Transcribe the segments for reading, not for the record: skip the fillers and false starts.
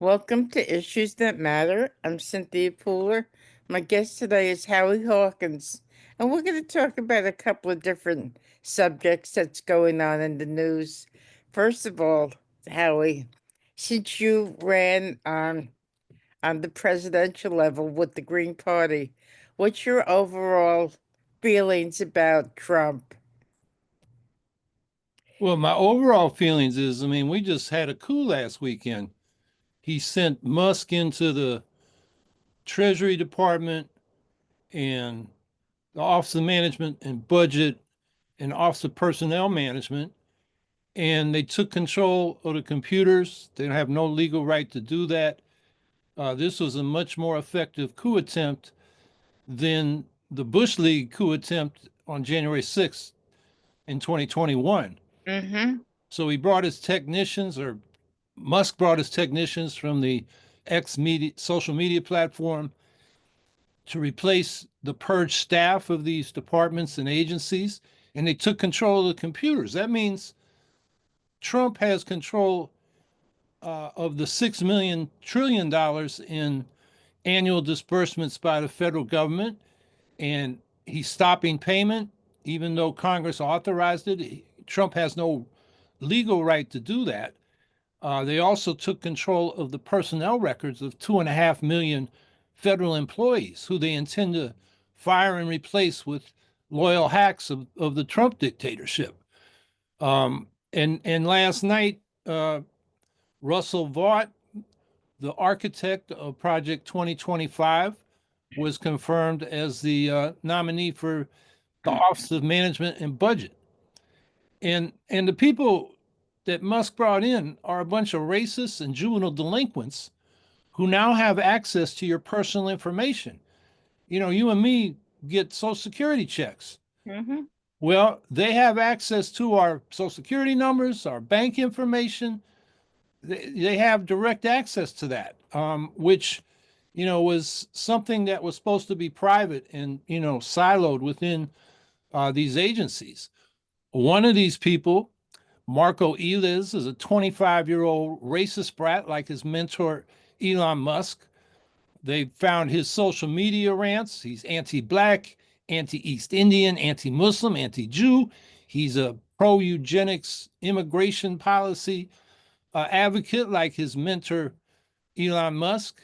Welcome to Issues That Matter. I'm Cynthia Pooler. My guest today is Howie Hawkins, and we're going to talk about a couple of different subjects that's going on in the news. First of all, Howie, since you ran on the presidential level with the Green Party, what's your overall feelings about Trump? Well, my overall feelings is, we just had a coup last weekend. He sent Musk into the Treasury Department and the Office of Management and Budget and Office of Personnel Management, and they took control of the computers. They have no legal right to do that. This was a much more effective coup attempt than the Bush League coup attempt on January 6th in 2021. Mm-hmm. So he brought his technicians, or Musk brought his technicians from the X media social media platform to replace the purged staff of these departments and agencies, and they took control of the computers. That means Trump has control of the $6 million trillion in annual disbursements by the federal government, and he's stopping payment, even though Congress authorized it. Trump has no legal right to do that. They also took control of the personnel records of 2.5 million federal employees who they intend to fire and replace with loyal hacks of the Trump dictatorship. And last night, Russell Vought, the architect of Project 2025, was confirmed as the nominee for the Office of Management and Budget. And the people that Musk brought in are a bunch of racists and juvenile delinquents who now have access to your personal information. You know, you and me get Social Security checks. Mm-hmm. Well, they have access to our Social Security numbers, our bank information. They have direct access to that, which, was something that was supposed to be private and, siloed within these agencies. One of these people, Marco Eliz, is a 25-year-old racist brat like his mentor, Elon Musk. They found his social media rants. He's anti Black, anti East Indian, anti Muslim, anti Jew. He's a pro eugenics immigration policy advocate like his mentor, Elon Musk.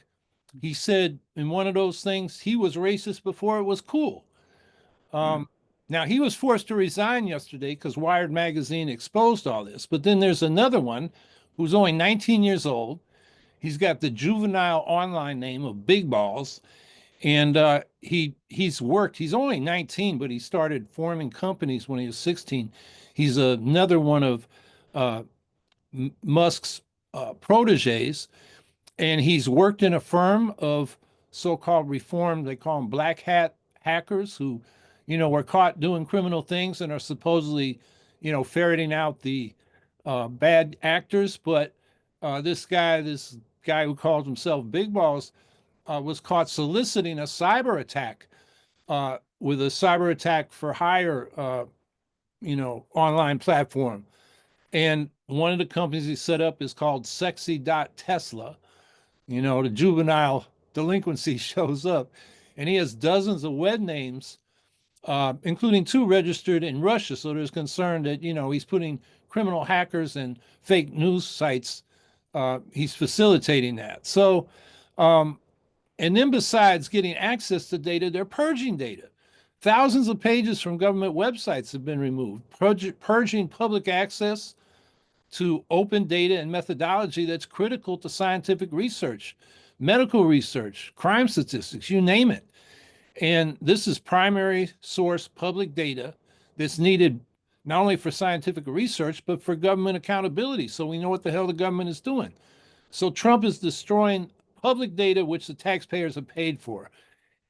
He said in one of those things, he was racist before it was cool. Now, he was forced to resign yesterday because Wired Magazine exposed all this. But then there's another one who's only 19 years old. He's got the juvenile online name of Big Balls. And he's worked, he's only 19, but he started forming companies when he was 16. He's another one of uh, Musk's proteges, and he's worked in a firm of so-called reform. They call them black hat hackers who, were caught doing criminal things and are supposedly, ferreting out the bad actors. But this guy who calls himself Big Balls, was caught soliciting a cyber attack with a cyber attack for hire, online platform. And one of the companies he set up is called Sexy.Tesla. The juvenile delinquency shows up, and he has dozens of web names, including two registered in Russia. So there's concern that, he's putting criminal hackers and fake news sites, he's facilitating that. So, and then besides getting access to data, they're purging data. Thousands of pages from government websites have been removed, purging public access to open data and methodology that's critical to scientific research, medical research, crime statistics, you name it. And this is primary source public data that's needed not only for scientific research, but for government accountability. So we know what the hell the government is doing. So Trump is destroying public data, which the taxpayers have paid for.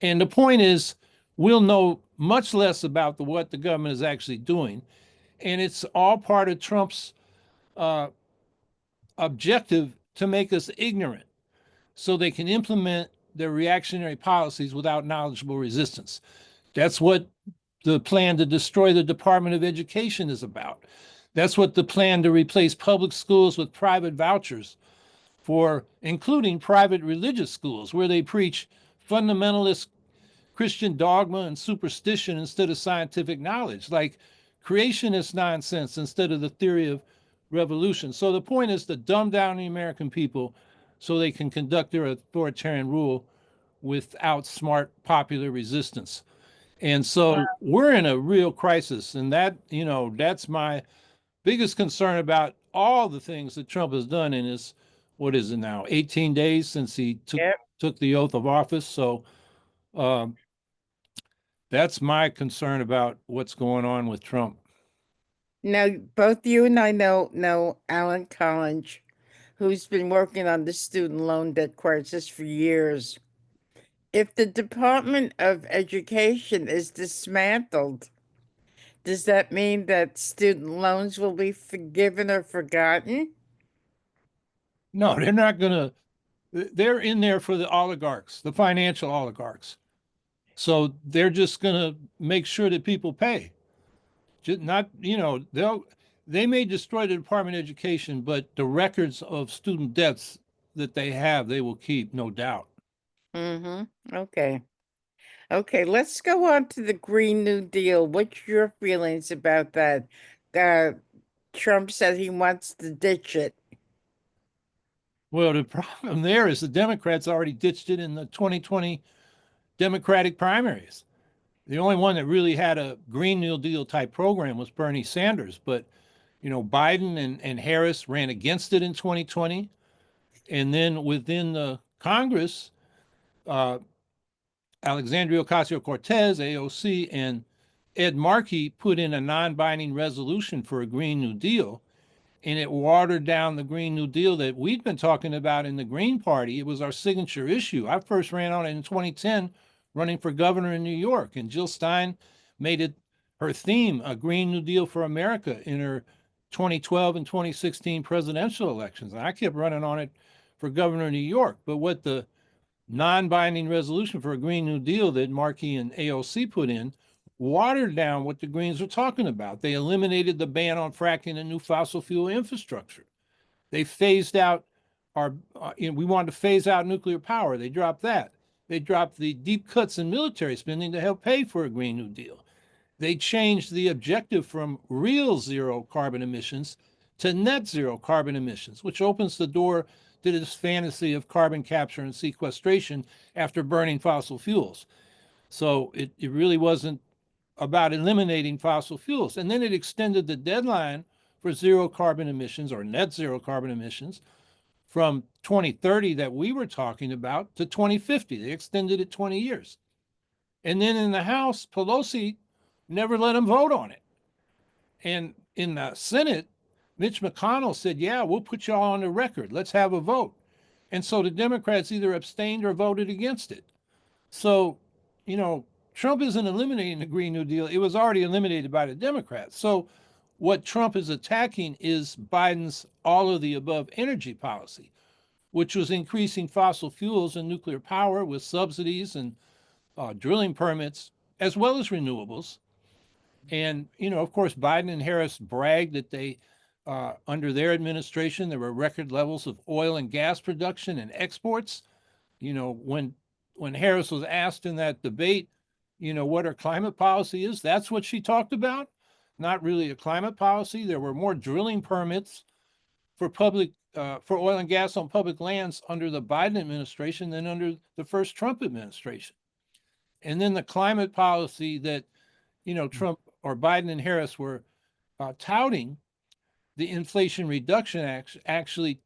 And the point is, we'll know much less about what the government is actually doing. And it's all part of Trump's uh, objective to make us ignorant so they can implement their reactionary policies without knowledgeable resistance. That's what the plan to destroy the Department of Education is about. That's what the plan to replace public schools with private vouchers for including private religious schools where they preach fundamentalist Christian dogma and superstition instead of scientific knowledge, like creationist nonsense instead of the theory of revolution. So the point is to dumb down the American people so they can conduct their authoritarian rule without smart popular resistance. And so we're in a real crisis. And that, that's my biggest concern about all the things that Trump has done in his, what is it now, 18 days since he Yep. took the oath of office. So um, that's my concern about what's going on with Trump. Now, both you and I know Alan Collins, who's been working on the student loan debt crisis for years. If the Department of Education is dismantled, does that mean that student loans will be forgiven or forgotten? No, they're not going to, they're in there for the oligarchs, the financial oligarchs. So they're just going to make sure that people pay. Just not, they may destroy the Department of Education, but the records of student debts that they have, they will keep, no doubt. Mm-hmm. Okay. Okay, let's go on to the Green New Deal. What's your feelings about that? Uh, Trump said he wants to ditch it. Well, the problem there is the Democrats already ditched it in the 2020 Democratic primaries. The only one that really had a Green New Deal type program was Bernie Sanders. But, Biden and Harris ran against it in 2020. And then within the Congress, uh, Alexandria Ocasio Cortez, AOC, and Ed Markey put in a non binding resolution for a Green New Deal. And it watered down the Green New Deal that we'd been talking about in the Green Party. It was our signature issue. I first ran on it in 2010, running for governor in New York. And Jill Stein made it her theme, a Green New Deal for America, in her 2012 and 2016 presidential elections. And I kept running on it for governor of New York. But what the non-binding resolution for a Green New Deal that Markey and AOC put in watered down what the Greens were talking about. They eliminated the ban on fracking and new fossil fuel infrastructure. They phased out we wanted to phase out nuclear power. They dropped that. They dropped the deep cuts in military spending to help pay for a Green New Deal. They changed the objective from real zero carbon emissions to net zero carbon emissions, which opens the door to this fantasy of carbon capture and sequestration after burning fossil fuels. So it really wasn't about eliminating fossil fuels. And then it extended the deadline for zero carbon emissions or net zero carbon emissions from 2030 that we were talking about to 2050. They extended it 20 years. And then in the House, Pelosi never let them vote on it. And in the Senate, Mitch McConnell said, yeah, we'll put you all on the record. Let's have a vote. And so the Democrats either abstained or voted against it. So, Trump isn't eliminating the Green New Deal. It was already eliminated by the Democrats. So what Trump is attacking is Biden's all of the above energy policy, which was increasing fossil fuels and nuclear power with subsidies and drilling permits, as well as renewables. And, of course, Biden and Harris bragged that under their administration, there were record levels of oil and gas production and exports. When Harris was asked in that debate, what her climate policy is, that's what she talked about. Not really a climate policy. There were more drilling permits for for oil and gas on public lands under the Biden administration than under the first Trump administration. And then the climate policy that Trump or Biden and Harris were touting, the Inflation Reduction Act, actually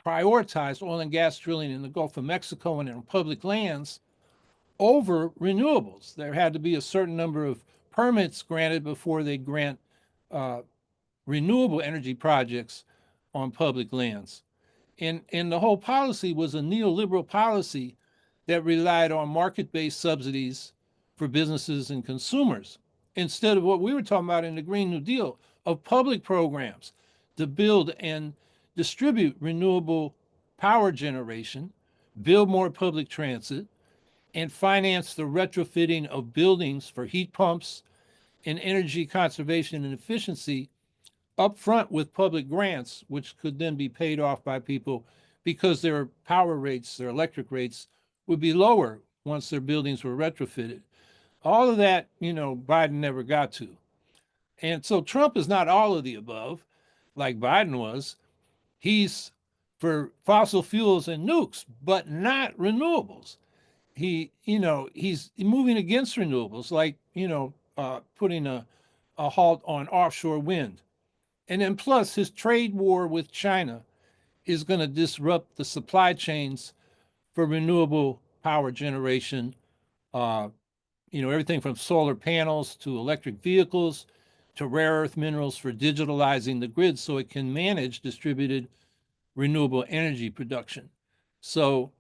prioritized oil and gas drilling in the Gulf of Mexico and in public lands over renewables. There had to be a certain number of permits granted before they grant uh, renewable energy projects on public lands. And the whole policy was a neoliberal policy that relied on market-based subsidies for businesses and consumers instead of what we were talking about in the Green New Deal of public programs to build and distribute renewable power generation, build more public transit, and finance the retrofitting of buildings for heat pumps and energy conservation and efficiency upfront with public grants, which could then be paid off by people because their power rates, their electric rates would be lower once their buildings were retrofitted. All of that, Biden never got to. And so Trump is not all of the above, like Biden was. He's for fossil fuels and nukes, but not renewables. He's moving against renewables, like, putting a halt on offshore wind. And then plus his trade war with China is going to disrupt the supply chains for renewable power generation. Uh, everything from solar panels to electric vehicles to rare earth minerals for digitalizing the grid so it can manage distributed renewable energy production. So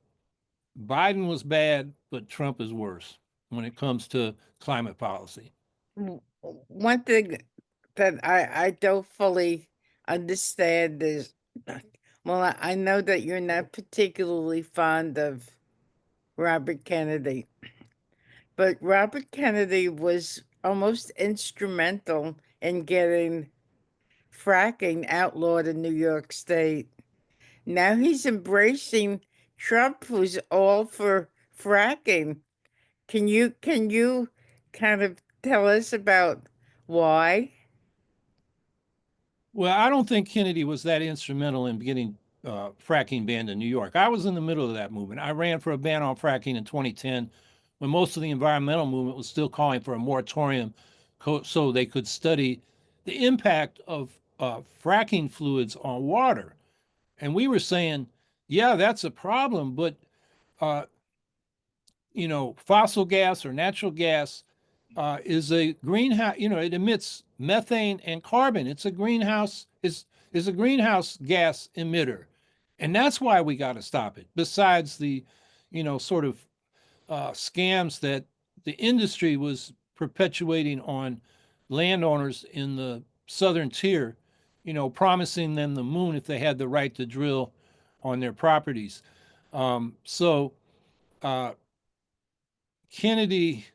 Biden was bad, but Trump is worse when it comes to climate policy. One thing that I don't fully understand is, well, I know that you're not particularly fond of Robert Kennedy, but Robert Kennedy was almost instrumental in getting fracking outlawed in New York State. Now he's embracing Trump, who's all for fracking. Can you kind of tell us about why? Well, I don't think Kennedy was that instrumental in getting fracking banned in New York. I was in the middle of that movement. I ran for a ban on fracking in 2010 when most of the environmental movement was still calling for a moratorium so they could study the impact of fracking fluids on water. And we were saying, yeah, that's a problem, but uh, fossil gas or natural gas is a greenhouse. It emits methane and carbon. It's a greenhouse gas emitter, and that's why we got to stop it. Besides the, sort of scams that the industry was perpetuating on landowners in the southern tier, promising them the moon if they had the right to drill on their properties. So uh, Kennedy,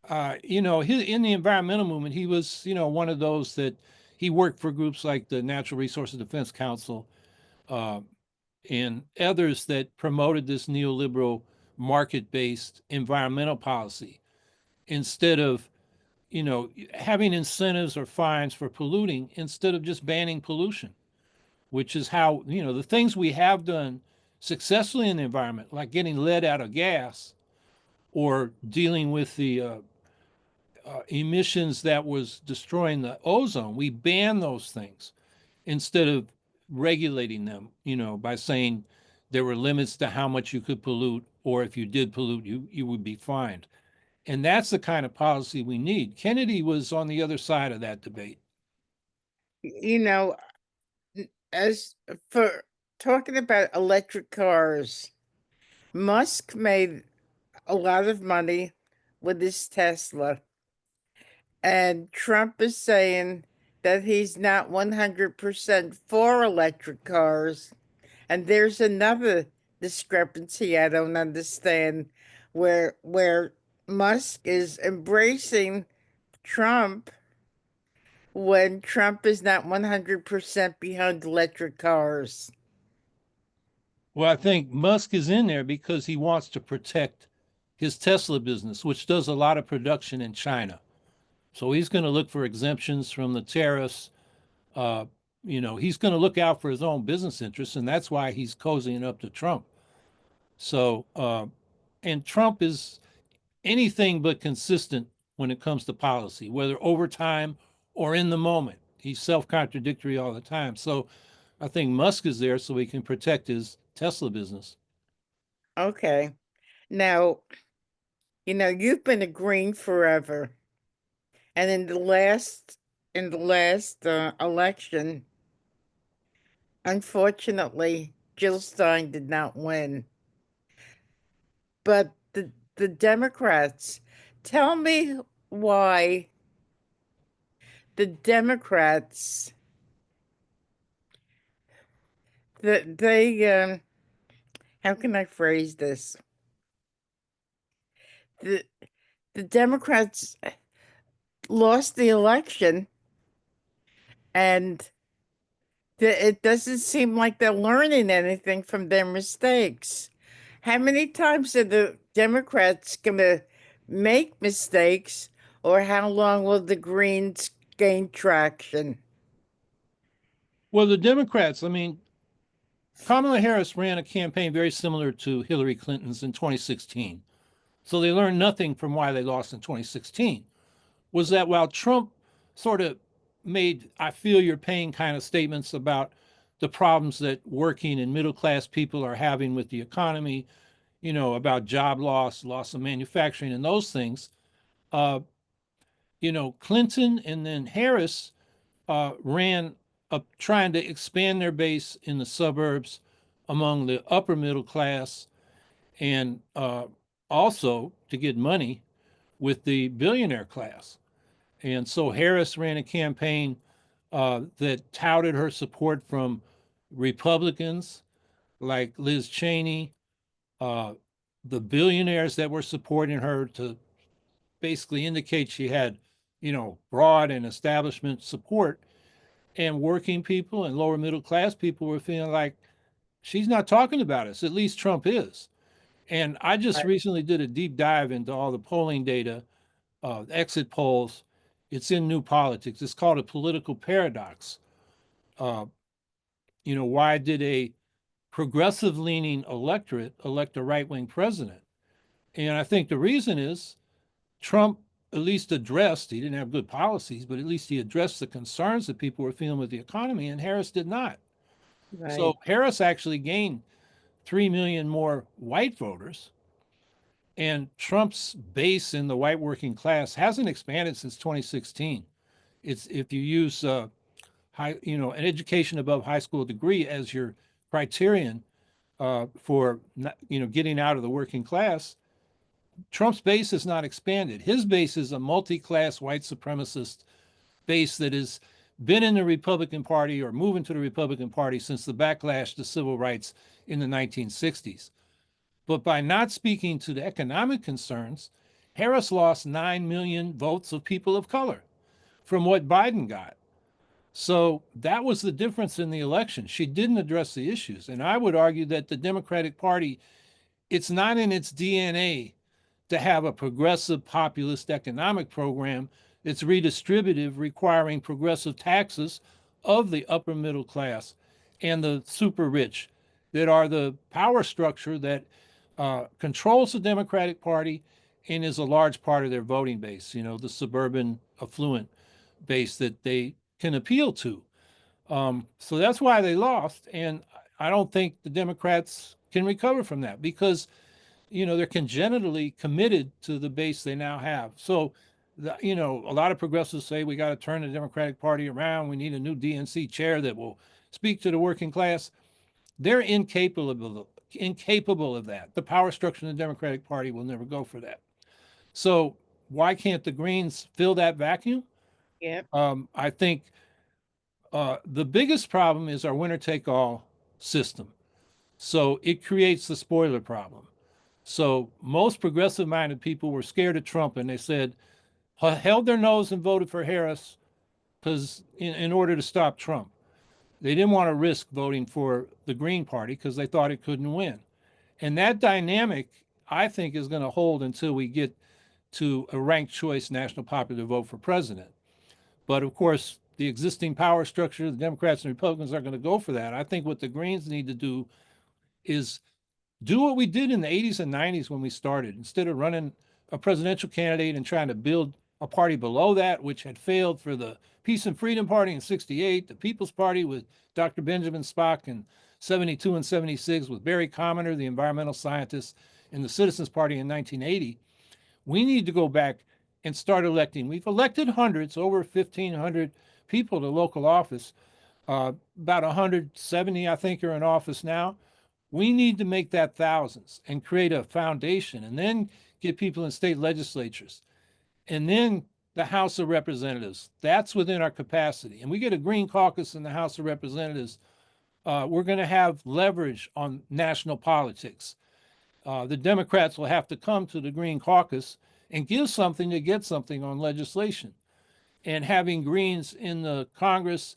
in the environmental movement, he was, one of those that he worked for groups like the Natural Resources Defense Council uh, and others that promoted this neoliberal market-based environmental policy instead of, having incentives or fines for polluting instead of just banning pollution, which is how, the things we have done successfully in the environment, like getting lead out of gas or dealing with the emissions that was destroying the ozone. We banned those things instead of regulating them, by saying there were limits to how much you could pollute, or if you did pollute, you would be fined. And that's the kind of policy we need. Kennedy was on the other side of that debate. You know, as for talking about electric cars, Musk made a lot of money with his Tesla, and Trump is saying that he's not 100% for electric cars. And there's another discrepancy I don't understand where Musk is embracing Trump when Trump is not 100% behind electric cars. Well, I think Musk is in there because he wants to protect his Tesla business, which does a lot of production in China. So he's going to look for exemptions from the tariffs. Uh, he's going to look out for his own business interests, and that's why he's cozying up to Trump. So, and Trump is anything but consistent when it comes to policy, whether over time or in the moment. He's self-contradictory all the time. So I think Musk is there so he can protect his Tesla business. Okay. Now, you've been a green forever. And in the last election, unfortunately, Jill Stein did not win. But the Democrats, tell me why the Democrats that how can I phrase this? The the Democrats lost the election, and It doesn't seem like they're learning anything from their mistakes. How many times are the Democrats going to make mistakes, or how long will the Greens gain traction? Well, the Democrats, I mean, Kamala Harris ran a campaign very similar to Hillary Clinton's in 2016. So they learned nothing from why they lost in 2016. Was that while Trump sort of made "I feel your pain" kind of statements about the problems that working and middle class people are having with the economy, about job loss, loss of manufacturing, and those things. Uh, Clinton and then Harris ran up trying to expand their base in the suburbs among the upper middle class and also to get money with the billionaire class. And so Harris ran a campaign that touted her support from Republicans like Liz Cheney, uh, the billionaires that were supporting her to basically indicate she had, broad and establishment support. And working people and lower middle class people were feeling like she's not talking about us. At least Trump is. And I just Right. recently did a deep dive into all the polling data, exit polls. It's in New Politics. It's called a political paradox. Uh, why did a progressive leaning electorate elect a right wing president? And I think the reason is Trump at least addressed, he didn't have good policies, but at least he addressed the concerns that people were feeling with the economy, and Harris did not. So Right. Harris actually gained 3 million more white voters, and Trump's base in the white working class hasn't expanded since 2016. It's if you use an education above high school degree as your criterion for getting out of the working class, Trump's base has not expanded. His base is a multi-class white supremacist base that has been in the Republican Party or moving to the Republican Party since the backlash to civil rights in the 1960s. But by not speaking to the economic concerns, Harris lost 9 million votes of people of color from what Biden got. So that was the difference in the election. She didn't address the issues. And I would argue that the Democratic Party, it's not in its DNA to have a progressive populist economic program. It's redistributive, requiring progressive taxes of the upper middle class and the super rich that are the power structure that controls the Democratic Party and is a large part of their voting base, the suburban affluent base that they can appeal to. So that's why they lost. And I don't think the Democrats can recover from that because, they're congenitally committed to the base they now have. So, a lot of progressives say we got to turn the Democratic Party around. We need a new DNC chair that will speak to the working class. They're incapable of that. The power structure in the Democratic Party will never go for that. So why can't the Greens fill that vacuum? Yep. I think the biggest problem is our winner take all system. So it creates the spoiler problem. So most progressive minded people were scared of Trump and they said, held their nose and voted for Harris because in order to stop Trump. They didn't want to risk voting for the Green Party because they thought it couldn't win. And that dynamic, I think, is going to hold until we get to a ranked choice national popular vote for president. But of course, the existing power structure, the Democrats and Republicans are going to go for that. I think what the Greens need to do is do what we did in the 80s and 90s when we started. Instead of running a presidential candidate and trying to build a party below that, which had failed for the Peace and Freedom Party in 68, the People's Party with Dr. Benjamin Spock in 72 and 76, with Barry Commoner, the environmental scientist, and the Citizens Party in 1980, we need to go back and start electing. We've elected hundreds, over 1,500 people to local office. About 170, I think, are in office now. We need to make that thousands and create a foundation and then get people in state legislatures and then the House of Representatives. That's within our capacity. And we get a Green caucus in the House of Representatives. We're going to have leverage on national politics. The Democrats will have to come to the Green caucus and give something to get something on legislation. And having Greens in the Congress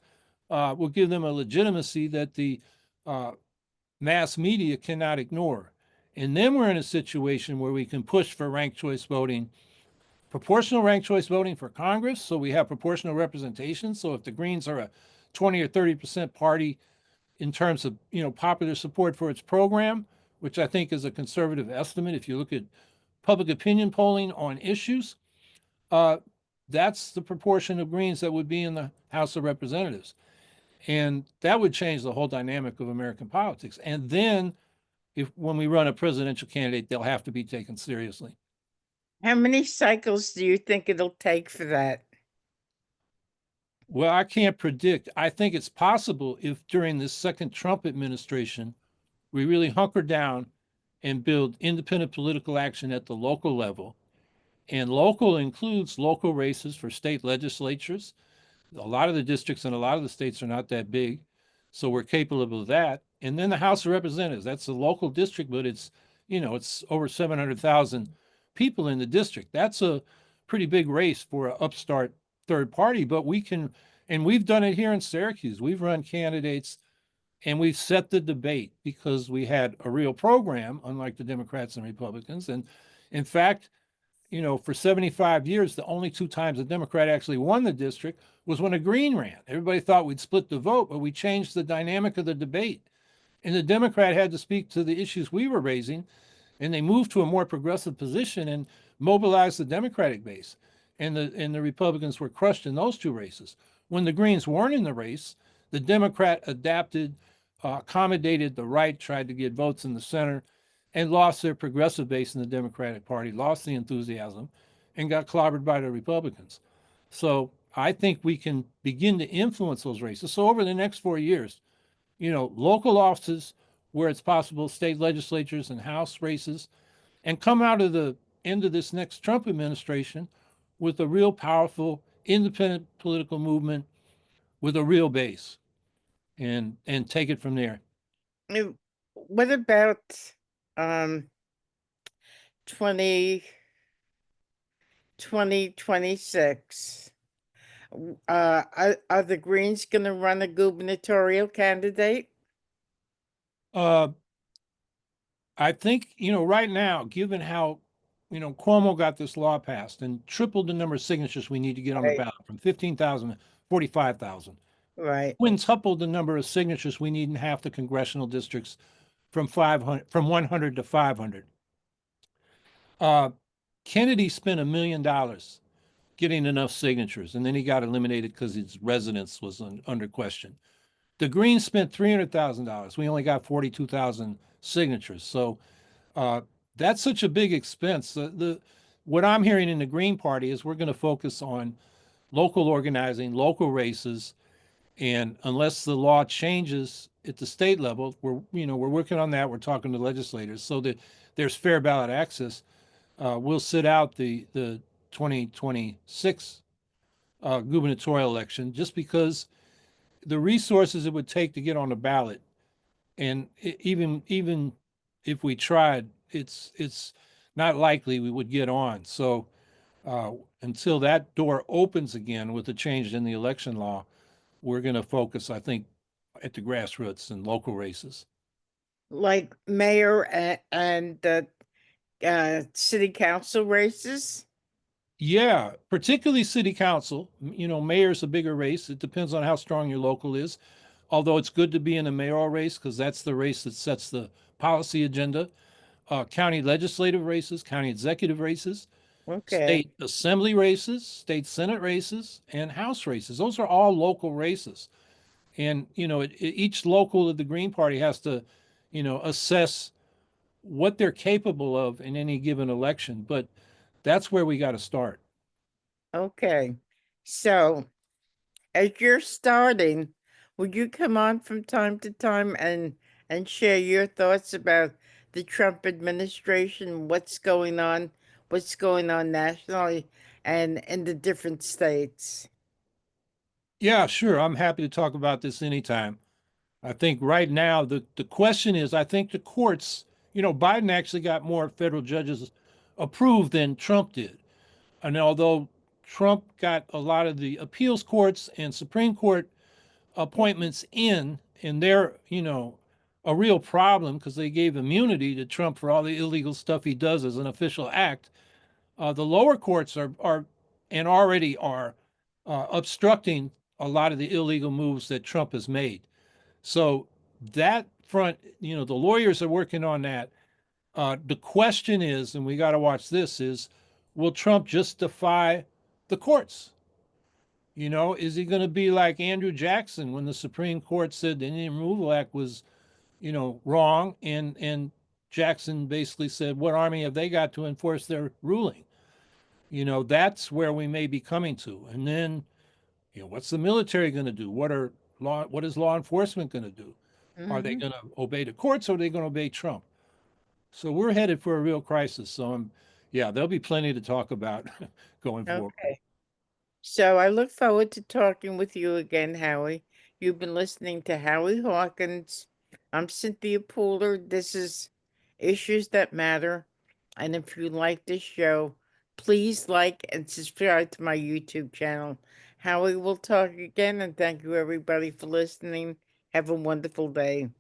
will give them a legitimacy that the uh, mass media cannot ignore. And then we're in a situation where we can push for ranked choice voting, proportional ranked choice voting for Congress. So we have proportional representation. So if the Greens are a 20 or 30% party in terms of, popular support for its program, which I think is a conservative estimate, if you look at public opinion polling on issues, uh, that's the proportion of Greens that would be in the House of Representatives. And that would change the whole dynamic of American politics. And then if when we run a presidential candidate, they'll have to be taken seriously. How many cycles do you think it'll take for that? Well, I can't predict. I think it's possible if during this second Trump administration, we really hunker down and build independent political action at the local level. And local includes local races for state legislatures. A lot of the districts in a lot of the states are not that big. So we're capable of that. And then the House of Representatives, that's a local district, but it's over 700,000 people in the district. That's a pretty big race for an upstart third party, but and we've done it here in Syracuse. We've run candidates and we've set the debate because we had a real program, unlike the Democrats and Republicans. And in fact, for 75 years, the only two times a Democrat actually won the district was when a Green ran. Everybody thought we'd split the vote, but we changed the dynamic of the debate. And the Democrat had to speak to the issues we were raising, and they moved to a more progressive position and mobilized the Democratic base. And the Republicans were crushed in those two races. When the Greens weren't in the race, the Democrat adapted, accommodated the right, tried to get votes in the center, and lost their progressive base in the Democratic Party, lost the enthusiasm, and got clobbered by the Republicans. So I think we can begin to influence those races. So over the next 4 years, local offices where it's possible, state legislatures and House races, and come out of the end of this next Trump administration with a real powerful independent political movement with a real base and take it from there. What about um 20 2026? Are the Greens going to run a gubernatorial candidate? Uh, I think, right now, given how, Cuomo got this law passed and tripled the number of signatures we need to get on the Right, ballot from 15,000 to 45,000, right. quintupled the number of signatures we need in half the congressional districts from 100 to 500. Uh, Kennedy spent $1 million getting enough signatures, and then he got eliminated because his residence was under question. The Greens spent $300,000. We only got 42,000 signatures. So that's such a big expense. What I'm hearing in the Green Party is we're going to focus on local organizing, local races, and unless the law changes at the state level, we're working on that. We're talking to legislators so that there's fair ballot access. We'll sit out the 2026 gubernatorial election just because the resources it would take to get on the ballot, and even if we tried, it's not likely we would get on. So uh, until that door opens again with the change in the election law, we're going to focus, I think, at the grassroots and local races. Like mayor and city council races? Yeah, particularly city council. Mayor's a bigger race. It depends on how strong your local is. Although it's good to be in a mayoral race because that's the race that sets the policy agenda. County legislative races, county executive races, Okay. state assembly races, state senate races, and house races. Those are all local races. And, each local of the Green Party has to, assess what they're capable of in any given election. But that's where we got to start. Okay. So, as you're starting, would you come on from time to time and share your thoughts about the Trump administration, what's going on nationally and in the different states? Yeah, sure. I'm happy to talk about this anytime. I think right now the question is, I think the courts, Biden actually got more federal judges approved than Trump did. And although Trump got a lot of the appeals courts and Supreme Court appointments in, and they're, a real problem because they gave immunity to Trump for all the illegal stuff he does as an official act. The lower courts are and already are obstructing a lot of the illegal moves that Trump has made. So that front, the lawyers are working on that. The question is, and we got to watch this, is will Trump just defy the courts? Is he going to be like Andrew Jackson when the Supreme Court said the Indian Removal Act was, wrong, and Jackson basically said, "What army have they got to enforce their ruling?" That's where we may be coming to. And then, what's the military going to do? What is law enforcement going to do? Are they Hmm. going to obey the courts or are they going to obey Trump? So we're headed for a real crisis. So yeah, there'll be plenty to talk about going forward. Okay. So I look forward to talking with you again, Howie. You've been listening to Howie Hawkins. I'm Cynthia Pooler. This is Issues That Matter. And if you like this show, please like and subscribe to my YouTube channel. Howie will talk again, and thank you everybody for listening. Have a wonderful day.